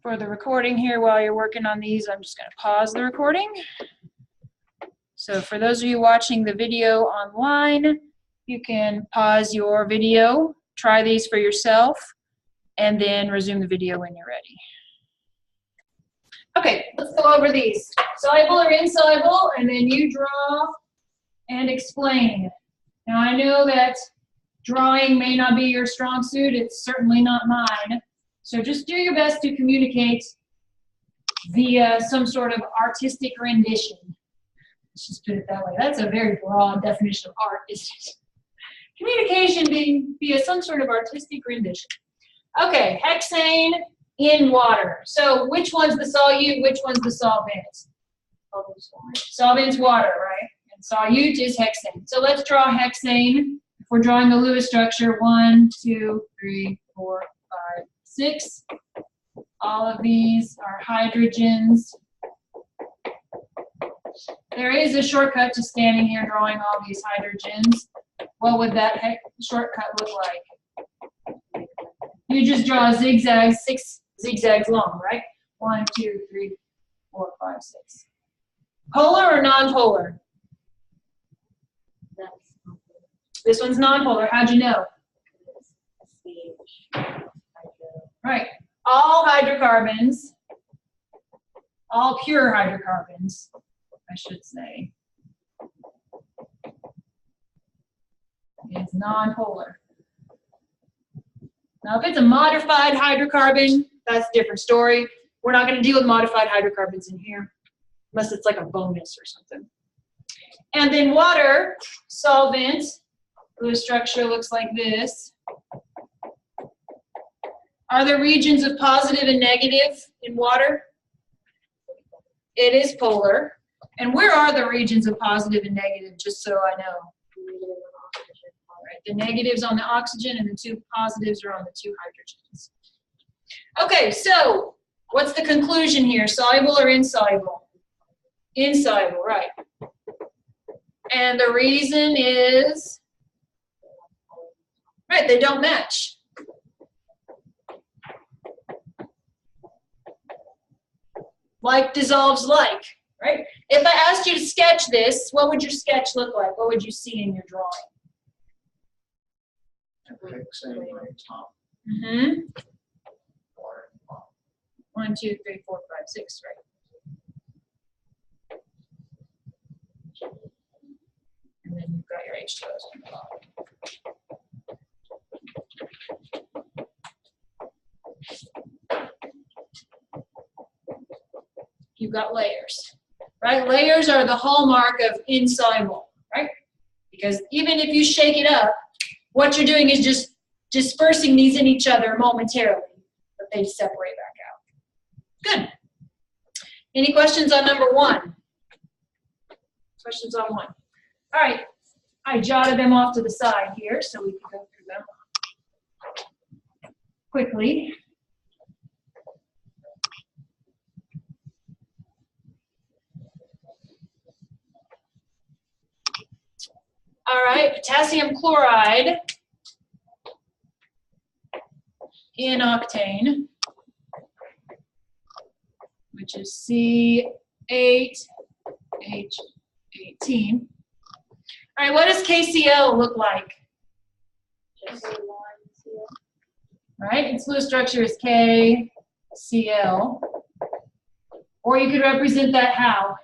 For the recording here, while you're working on these, I'm just going to pause the recording. So for those of you watching the video online, you can pause your video, try these for yourself, and then resume the video when you're ready. Okay, let's go over these. Soluble or insoluble, and then you draw and explain. Now I know that drawing may not be your strong suit, it's certainly not mine. So just do your best to communicate via some sort of artistic rendition. Let's just put it that way. That's a very broad definition of art, isn't it? Communication being via some sort of artistic rendition. Okay, hexane in water. So which one's the solute, which one's the solvent? Solvent's water, right? And solute is hexane. So let's draw hexane. If we're drawing the Lewis structure, 1, 2, 3, 4, 5, 6. All of these are hydrogens. There is a shortcut to standing here drawing all these hydrogens. What would that shortcut look like? You just draw a zigzag, 6 zigzags long, right? 1, 2, 3, 4, 5, 6. Polar or non-polar? This one's non-polar. How'd you know? Right. All hydrocarbons, all pure hydrocarbons, I should say, is non-polar. Now, if it's a modified hydrocarbon, that's a different story. We're not going to deal with modified hydrocarbons in here, unless it's like a bonus or something. And then water, solvent, the structure looks like this. Are there regions of positive and negative in water? It is polar. And where are the regions of positive and negative, just so I know? Right, the negatives on the oxygen and the 2 positives are on the 2 hydrogens. Okay, so what's the conclusion here? Soluble or insoluble? Insoluble, right. And the reason is, right, they don't match. Like dissolves like, right? If I asked you to sketch this, what would your sketch look like? What would you see in your drawing? Mm-hmm. 1, 2, 3, 4, 5, 6, right? And then you've got your H2Os on the bottom. You've got layers, right? Layers are the hallmark of insoluble, right? Because even if you shake it up, what you're doing is just dispersing these in each other momentarily, but they separate back out. Good. Any questions on number 1? Questions on 1? All right. I jotted them off to the side here so we can go through them quickly. All right, potassium chloride in octane, which is C8H18. All right, what does KCl look like? Right, its Lewis structure is KCl. Or you could represent that how?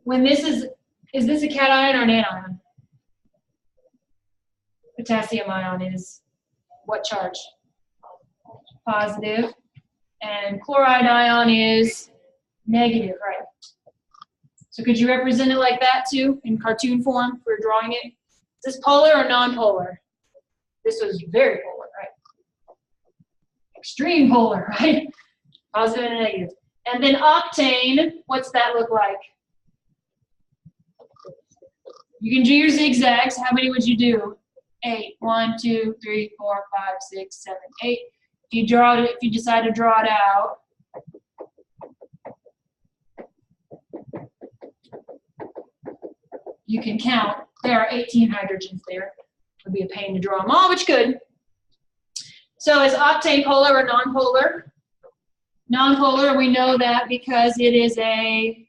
When this is this a cation or an anion? Potassium ion is what charge? Positive. And chloride ion is negative, right? So could you represent it like that too, in cartoon form, if we're drawing it? Is this polar or non-polar? This was very polar, right? Extreme polar, right? Positive and negative. And then octane, what's that look like? You can do your zigzags. How many would you do? 8. 1, 2, 3, 4, 5, 6, 7, 8. If you decide to draw it out, you can count. There are 18 hydrogens there. It would be a pain to draw them all, but you could. So is octane polar or nonpolar? Nonpolar, we know that because it is a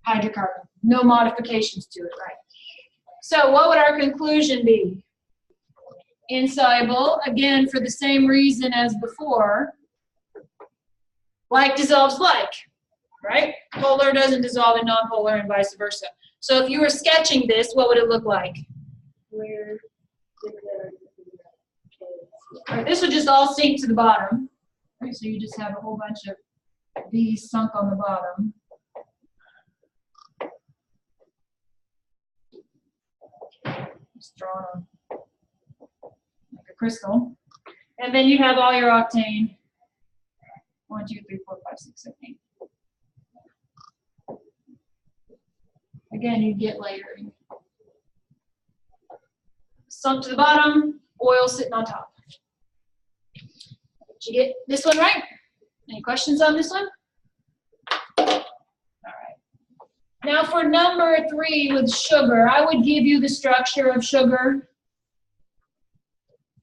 hydrocarbon. No modifications to it, right? So what would our conclusion be? Insoluble, again, for the same reason as before. Like dissolves like, right? Polar doesn't dissolve in nonpolar and vice versa. So if you were sketching this, what would it look like? Right, this would just all sink to the bottom. Right, so you just have a whole bunch of these sunk on the bottom. Just drawn on like a crystal. And then you have all your octane. 1, 2, 3, 4, 5, 6, 7, 8. Again, you get layering. Sunk to the bottom, oil sitting on top. Did you get this one right? Any questions on this one? All right. Now for number 3 with sugar, I would give you the structure of sugar.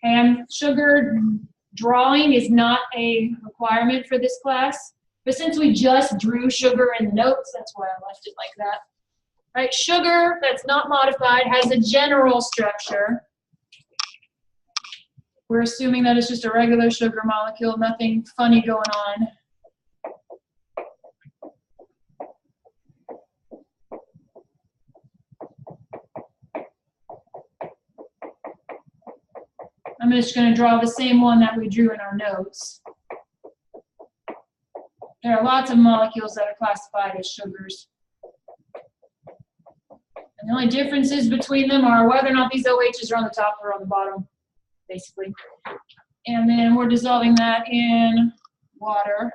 And sugar drawing is not a requirement for this class. But since we just drew sugar in the notes, that's why I left it like that. Right, sugar that's not modified has a general structure. We're assuming that it's just a regular sugar molecule, nothing funny going on. I'm just going to draw the same one that we drew in our notes. There are lots of molecules that are classified as sugars. And the only differences between them are whether or not these OHs are on the top or on the bottom, basically. And then we're dissolving that in water.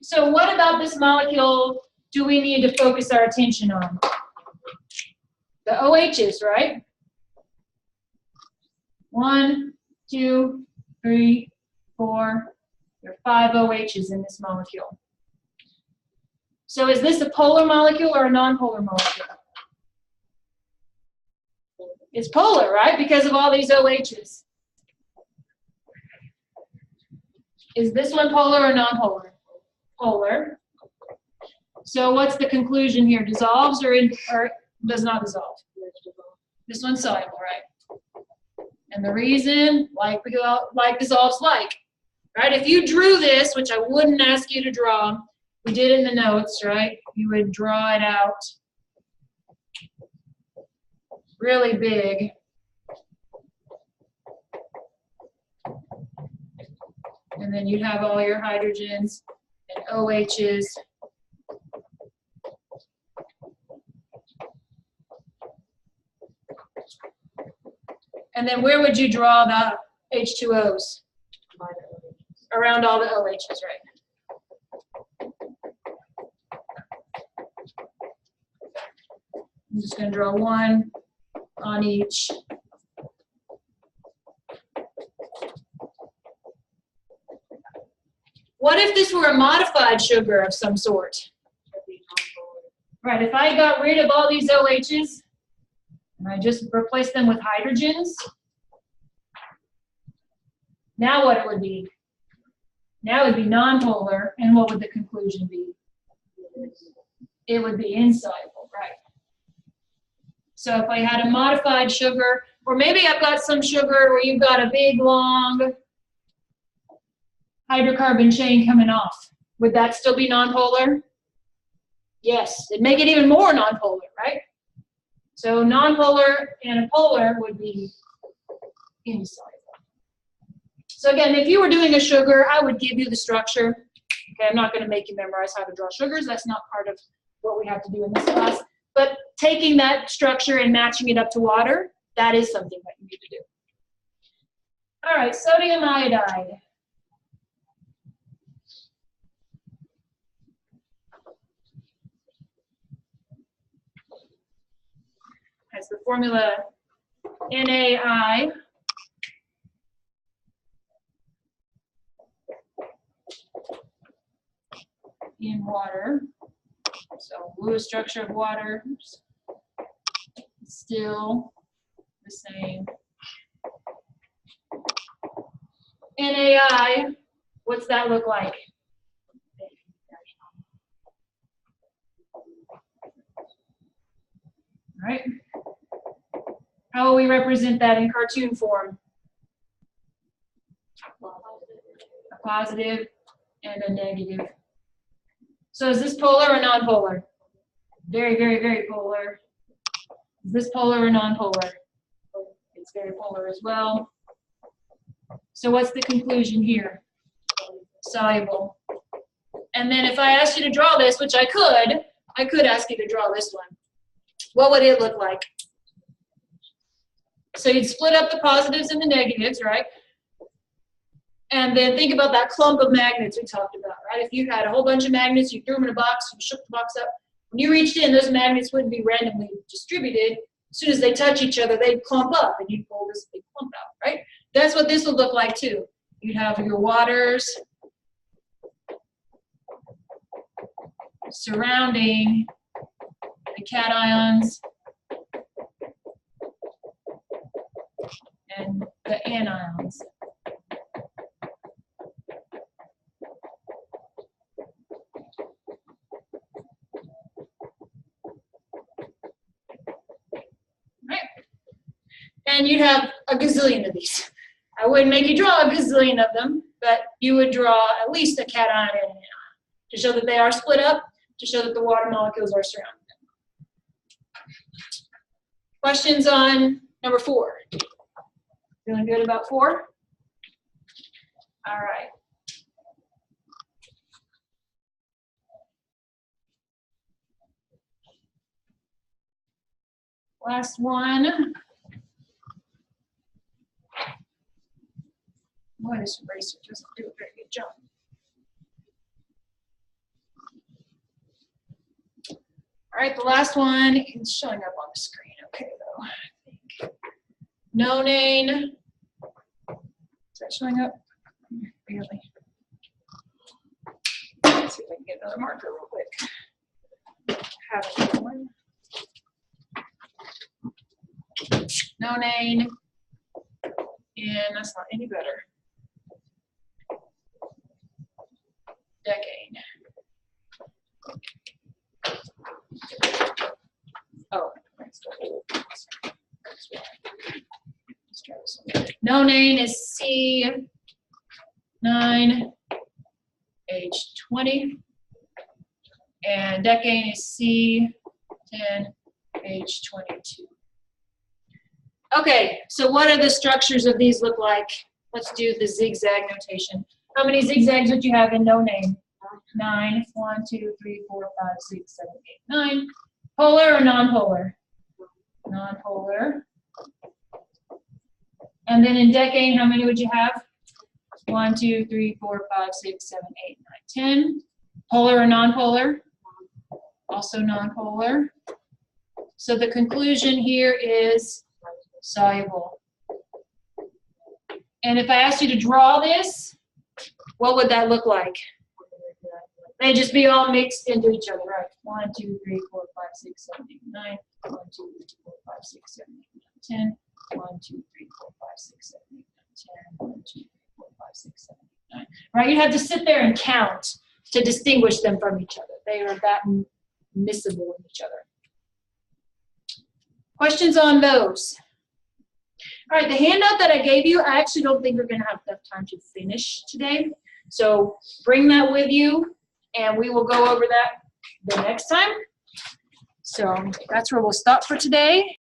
So what about this molecule do we need to focus our attention on? The OHs, right? 1, 2, 3, 4. There are 5 OHs in this molecule. So is this a polar molecule or a nonpolar molecule? It's polar, right? Because of all these OHs. Is this one polar or nonpolar? Polar. So what's the conclusion here? Dissolves or does not dissolve? This one's soluble, right? And the reason, like dissolves like, right? If you drew this, which I wouldn't ask you to draw, we did in the notes, right? You would draw it out really big. And then you'd have all your hydrogens and OHs. And then where would you draw the H2Os? Around all the OHs, right? I'm just going to draw one on each. What if this were a modified sugar of some sort? Right, if I got rid of all these OHs, and I just replaced them with hydrogens, now what it would be? Now it would be nonpolar, and what would the conclusion be? It would be insoluble, right? So if I had a modified sugar, or maybe I've got some sugar where you've got a big, long hydrocarbon chain coming off, would that still be nonpolar? Yes, it'd make it even more nonpolar, right? So nonpolar and a polar would be insoluble. So again, if you were doing a sugar, I would give you the structure. Okay, I'm not going to make you memorize how to draw sugars. That's not part of what we have to do in this class. But taking that structure and matching it up to water, that is something that you need to do. All right, sodium iodide. Has the formula NaI. In water. So Lewis structure of water, oops, still the same. NaI, what's that look like? All right. How will we represent that in cartoon form? A positive and a negative. So is this polar or non-polar? Very, very, very polar. Is this polar or non-polar? It's very polar as well. So what's the conclusion here? Soluble. And then if I asked you to draw this, which I could ask you to draw this one. What would it look like? So you'd split up the positives and the negatives, right? And then think about that clump of magnets we talked about, right? If you had a whole bunch of magnets, you threw them in a box, you shook the box up. When you reached in, those magnets wouldn't be randomly distributed. As soon as they touch each other, they'd clump up, and you'd pull this big clump out, right? That's what this would look like, too. You'd have your waters surrounding the cations and the anions. Right? And you'd have a gazillion of these. I wouldn't make you draw a gazillion of them, but you would draw at least a cation and an anion to show that they are split up, to show that the water molecules are surrounding them. Questions on number 4? Feeling good about 4? All right. Last one. Boy, this eraser doesn't do a very good job. All right, the last one is showing up on the screen. Okay, though, I think. Nonane. Is that showing up? Barely. Let's see if I can get another marker real quick. Have another one. Nonane. And that's not any better. Decane. Oh, nonane is C9H20, and decane is C10H22. Okay, so what do the structures of these look like? Let's do the zigzag notation. How many zigzags would you have in nonane? 9. 1, 2, 3, 4, 5, 6, 7, 8, 9. Polar or non-polar? Non-polar. And then in decane, how many would you have? 1, 2, 3, 4, 5, 6, 7, 8, 9, 10. Polar or non-polar? Also non-polar. So the conclusion here is soluble. And if I asked you to draw this, what would that look like? They'd just be all mixed into each other, right? 1, 2, 3, 4, 5, 6, 7, 8, 9. 1, 2, 3, 4, 5, 6, 7, 8, 9, 10. 1, 2, 3, 4, 5, 6, 7, 8, 9, 10. 1, 2, 3, 4, 5, 6, 7, 8, 9. Right? You'd have to sit there and count to distinguish them from each other. They are that miscible in each other. Questions on those? All right, the handout that I gave you, I actually don't think we're going to have enough time to finish today. So bring that with you, and we will go over that the next time. So that's where we'll stop for today.